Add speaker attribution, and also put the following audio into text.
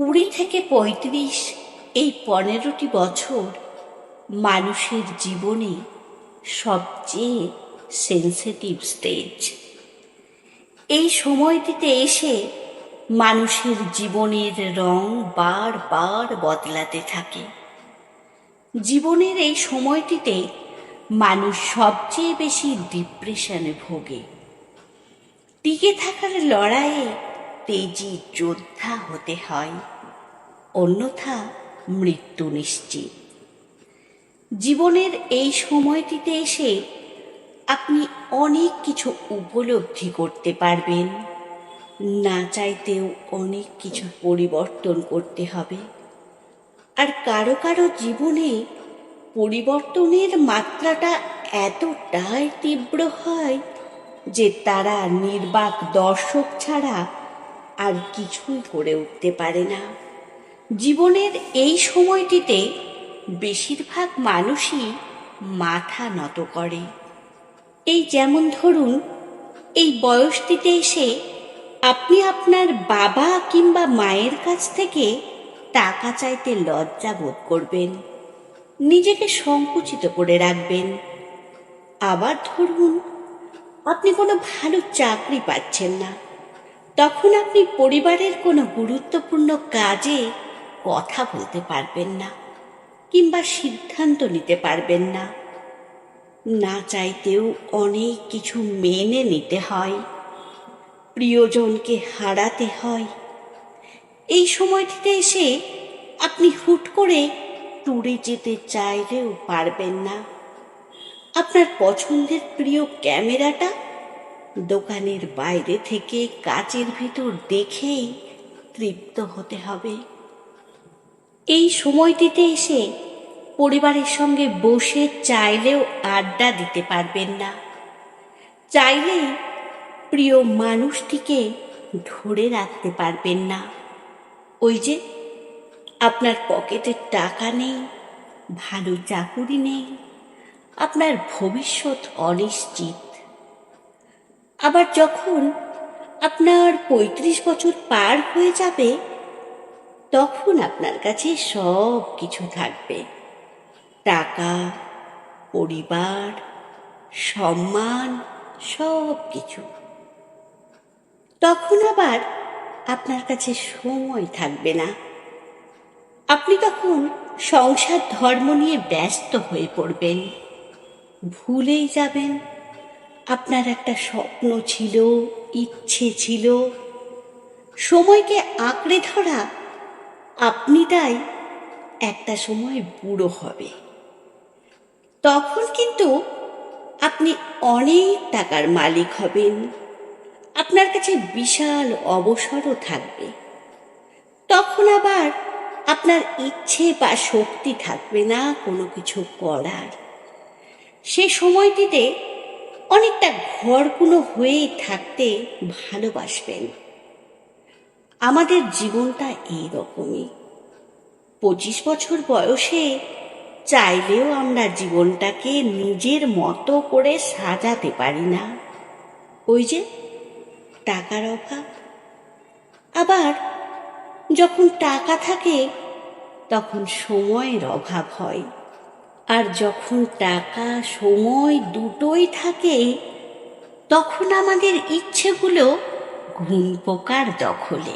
Speaker 1: 20 থেকে 35 এই 15টি বছর মানুষের জীবনে সবচেয়ে সেন্সিটিভ স্টেজ। এই সময়টিতে এসে মানুষের জীবনের রং বারবার বদলাতে থাকে। জীবনের এই সময়টিতে মানুষ সবচেয়ে বেশি ডিপ্রেশনে ভোগে। টিকে থাকার লড়াইয়ে তেজি যোদ্ধা হতে হয়, অন্যথা মৃত্যু নিশ্চিত। জীবনের এই সময়টিতে এসে আপনি অনেক কিছু উপলব্ধি করতে পারবেন, না চাইতেও অনেক কিছু পরিবর্তন করতে হবে। আর কারো কারো জীবনে পরিবর্তনের মাত্রাটা এতটাই তীব্র হয় যে তারা নির্বাক দর্শক ছাড়া আর কিছুই করে উঠতে পারে না। জীবনের এই সময়টিতে বেশিরভাগ মানুষই মাথা নত করে। এই যেমন ধরুন, এই বয়সটিতে এসে আপনি আপনার বাবা কিংবা মায়ের কাছ থেকে টাকা চাইতে লজ্জা বোধ করবেন, নিজেকে সংকুচিত করে রাখবেন। আবার ধরুন, আপনি কোনো ভালো চাকরি পাচ্ছেন না, তখন আপনি পরিবারের কোনো গুরুত্বপূর্ণ কাজে কথা বলতে পারবেন না কিংবা সিদ্ধান্ত নিতে পারবেন না। না চাইতেও অনেক কিছু মেনে নিতে হয়, প্রিয়জনকে হারাতে হয়। এই সময়টিতে এসে আপনি হুট করে ট্যুরে যেতে চাইলেও পারবেন না। আপনার পছন্দের প্রিয় ক্যামেরাটা দোকানের বাইরে থেকে কাচের ভিতর দেখেই তৃপ্ত হতে হবে। এই সময়টিতে এসে পরিবারের সঙ্গে বসে চাইলেও আড্ডা দিতে পারবেন না, চাইলেই প্রিয় মানুষটিকে ধরে রাখতে পারবেন না। ওই যে আপনার পকেটে টাকা নেই, ভালো চাকুরি নেই, আপনার ভবিষ্যৎ অনিশ্চিত। আবার যখন আপনার 35 বছর পার হয়ে যাবে, তখন আপনার কাছে সব কিছু থাকবে, টাকা, পরিবার, সম্মান, সব কিছু। তখন আবার আপনার কাছে সময় থাকবে না। আপনি তখন সংসার ধর্ম নিয়ে ব্যস্ত হয়ে পড়বেন, ভুলেই যাবেন আপনার একটা স্বপ্ন ছিল, ইচ্ছে ছিল। সময়কে আঁকড়ে ধরা আপনিটাই একটা সময় বুড়ো হবে। তখন কিন্তু আপনি অনেক টাকার মালিক হবেন, আপনার কাছে বিশাল অবসরও থাকবে। তখন আবার আপনার ইচ্ছে বা শক্তি থাকবে না কোনো কিছু করার। সে সময়টিতে অনেকটা ঘরকুনো হয়েই থাকতে ভালোবাসবেন। আমাদের জীবনটা এইরকমই। 25 বছর বয়সে চাইলেও আমরা জীবনটাকে নিজের মতো করে সাজাতে পারি না। ওই যে টাকার অভাব। আবার যখন টাকা থাকে তখন সময়ের অভাব হয়, আর যখন টাকা সময় দুটোই থাকে তখন আমাদের ইচ্ছেগুলো ঘুন পোকার দখলে।